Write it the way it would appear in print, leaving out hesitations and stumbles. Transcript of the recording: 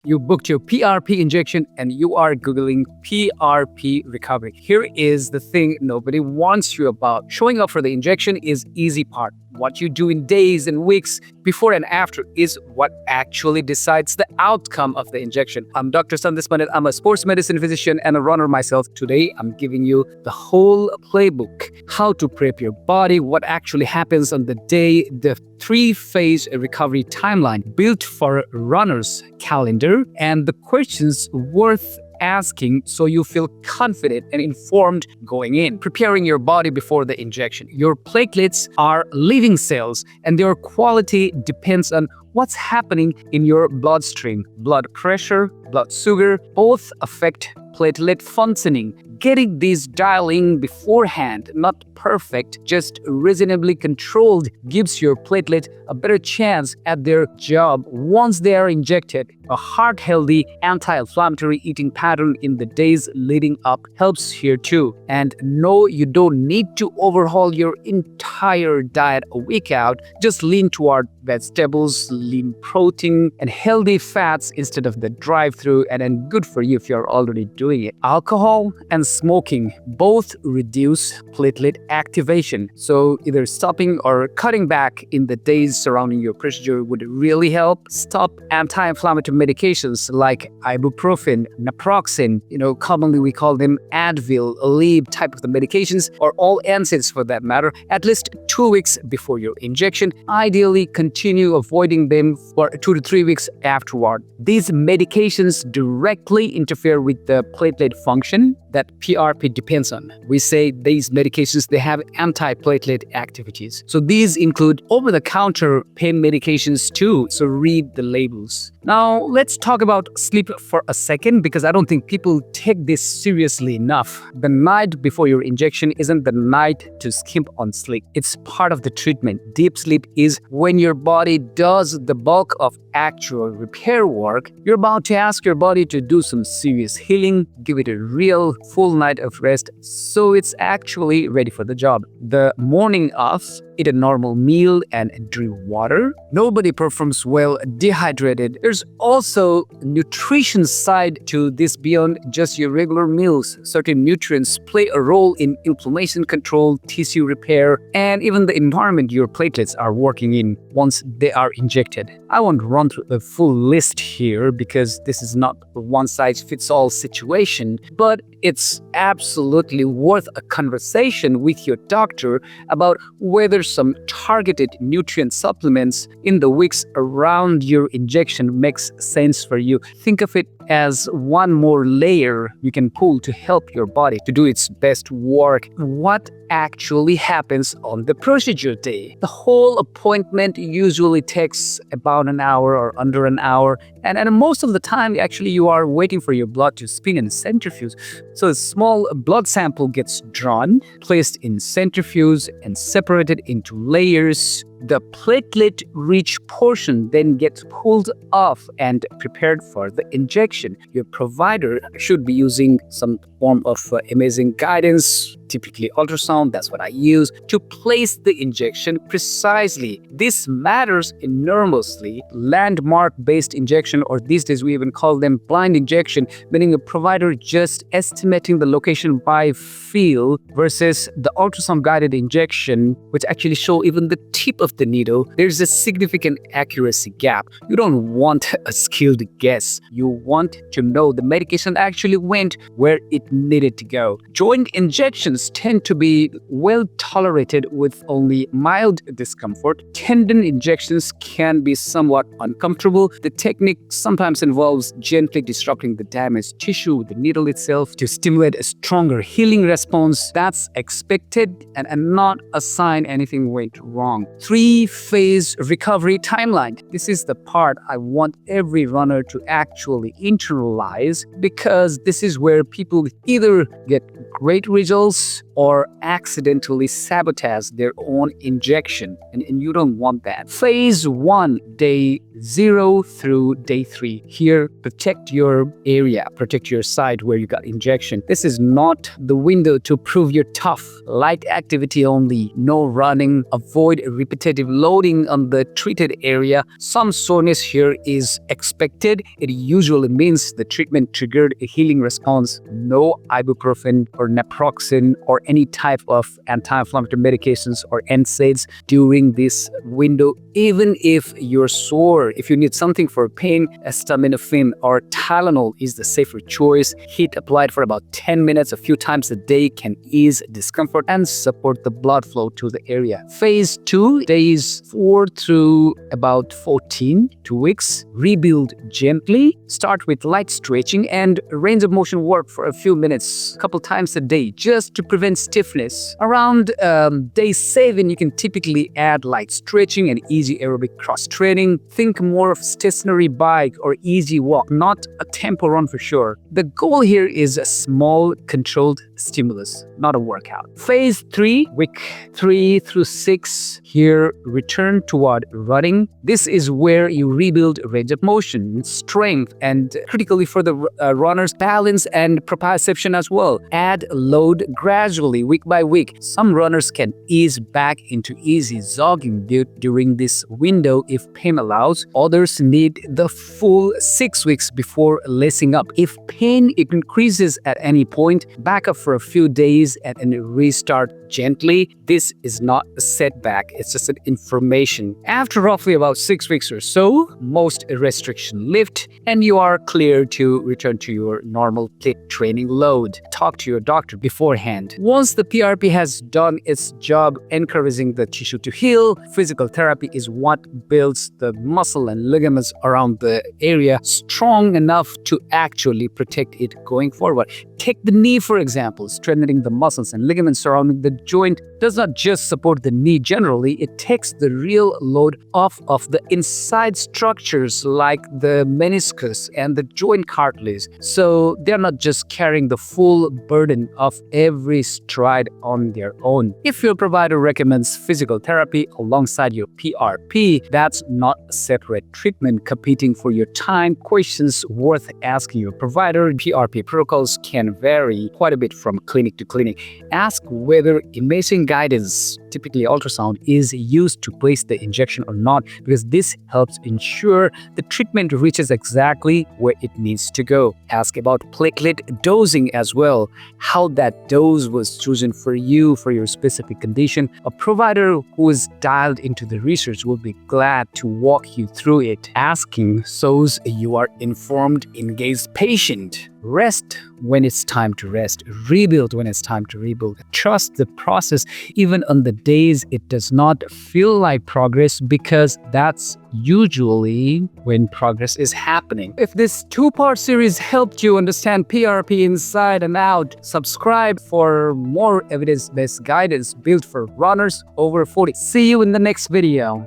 You booked your PRP injection and you are Googling PRP recovery. Here is the thing nobody warns you about. Showing up for the injection is easy part. What you do in days and weeks before and after is what actually decides the outcome of the injection. I'm Dr. Sandesh Pandit. I'm a sports medicine physician and a runner myself. Today, I'm giving you the whole playbook, how to prep your body, what actually happens on the day, the 3-phase recovery timeline built for runners calendar, and the questions worth asking so you feel confident and informed going in. Preparing your body before the injection. Your platelets are living cells and their quality depends on what's happening in your bloodstream. Blood pressure, blood sugar, both affect platelet functioning. Getting these dialing beforehand, not perfect, just reasonably controlled, gives your platelet a better chance at their job once they are injected. A heart-healthy, anti-inflammatory eating pattern in the days leading up helps here too. And no, you don't need to overhaul your entire diet a week out. Just lean toward vegetables, lean protein, and healthy fats instead of the drive-through, and good for you if you're already doing it. Alcohol and smoking both reduce platelet activation. So either stopping or cutting back in the days surrounding your procedure would really help. Stop anti-inflammatory medications like ibuprofen, naproxen, commonly we call them Advil, Aleve type of the medications, or all NSAIDs for that matter, at least 2 weeks before your injection. Ideally, continue avoiding them for 2 to 3 weeks afterward. These medications directly interfere with the platelet function that PRP depends on. We say these medications, they have anti-platelet activities. So these include over-the-counter pain medications too, so read the labels. Now, let's talk about sleep for a second because I don't think people take this seriously enough. The night before your injection isn't the night to skimp on sleep. It's part of the treatment. Deep sleep is when your body does the bulk of actual repair work. You're about to ask your body to do some serious healing, give it a real full night of rest so it's actually ready for the job. The morning of, eat a normal meal and drink water. Nobody performs well dehydrated. There's also nutrition side to this beyond just your regular meals. Certain nutrients play a role in inflammation control, tissue repair, and even the environment your platelets are working in once they are injected. I won't run through the full list here because this is not a one-size-fits-all situation, but it's absolutely worth a conversation with your doctor about whether some targeted nutrient supplements in the weeks around your injection makes sense for you. Think of it as one more layer you can pull to help your body to do its best work. What actually happens on the procedure day? The whole appointment usually takes about an hour or under an hour, and most of the time actually you are waiting for your blood to spin in a centrifuge. So a small blood sample gets drawn, placed in centrifuge and separated into layers. The platelet-rich portion then gets pulled off and prepared for the injection. Your provider should be using some form of amazing guidance, typically ultrasound, that's what I use, to place the injection precisely. This matters enormously. Landmark-based injection, or these days we even call them blind injection, meaning a provider just estimating the location by feel versus the ultrasound-guided injection, which actually show even the tip of the needle. There's a significant accuracy gap. You don't want a skilled guess. You want to know the medication actually went where it needed to go. Joint injections tend to be well tolerated with only mild discomfort. Tendon injections can be somewhat uncomfortable. The technique sometimes involves gently disrupting the damaged tissue with the needle itself to stimulate a stronger healing response. That's expected and not a sign anything went wrong. 3-phase recovery timeline. This is the part I want every runner to actually internalize because this is where people either get great results or accidentally sabotage their own injection, and you don't want that. Phase 1, day 0 through day 3. Here, protect your area, protect your site where you got injection. This is not the window to prove you're tough. Light activity only, no running, avoid repetitive loading on the treated area. Some soreness here is expected. It usually means the treatment triggered a healing response. No ibuprofen or naproxen or any type of anti-inflammatory medications or NSAIDs during this window. Even if you're sore, if you need something for pain, acetaminophen or Tylenol is the safer choice. Heat applied for about 10 minutes a few times a day can ease discomfort and support the blood flow to the area. Phase 2, days 4 through about 14, 2 weeks. Rebuild gently. Start with light stretching and range of motion work for a few minutes, a couple times a day, just to prevent stiffness. Around day 7, you can typically add light stretching and easy aerobic cross training. Think more of stationary bike or easy walk, not a tempo run for sure. The goal here is a small, controlled stimulus, not a workout. Phase 3, week 3 through 6. Here, return toward running. This is where you rebuild range of motion, strength, and critically for the runners, balance and proprioception as well. Add load gradually, week by week. Some runners can ease back into easy jogging during this window if pain allows. Others need the full 6 weeks before lacing up. If pain increases at any point, back up for a few days and restart gently. This is not a setback, it's just an information. After roughly about 6 weeks or so, most restrictions lift and you are clear to return to your normal plate training load. Talk to your doctor beforehand. Once the PRP has done its job encouraging the tissue to heal, physical therapy is what builds the muscle and ligaments around the area strong enough to actually protect it going forward. Take the knee, for example. Strengthening the muscles and ligaments surrounding the joint does not just support the knee generally, it takes the real load off of the inside structures like the meniscus and the joint cartilage. So they're not just carrying the full burden of every stride on their own. If your provider recommends physical therapy alongside your PRP, that's not a separate treatment competing for your time. Questions worth asking your provider. PRP protocols can vary quite a bit from clinic to clinic. Ask whether imaging guidance, typically ultrasound, is used to place the injection or not, because this helps ensure the treatment reaches exactly where it needs to go. Ask about platelet dosing as well, how that dose was chosen for you, for your specific condition. A provider who is dialed into the research will be glad to walk you through it. Asking shows you are informed, engaged patient. Rest when it's time to rest. Rebuild when it's time to rebuild. Trust the process even on the days it does not feel like progress, because that's usually when progress is happening. If this 2-part series helped you understand PRP inside and out, subscribe for more evidence-based guidance built for runners over 40. See you in the next video.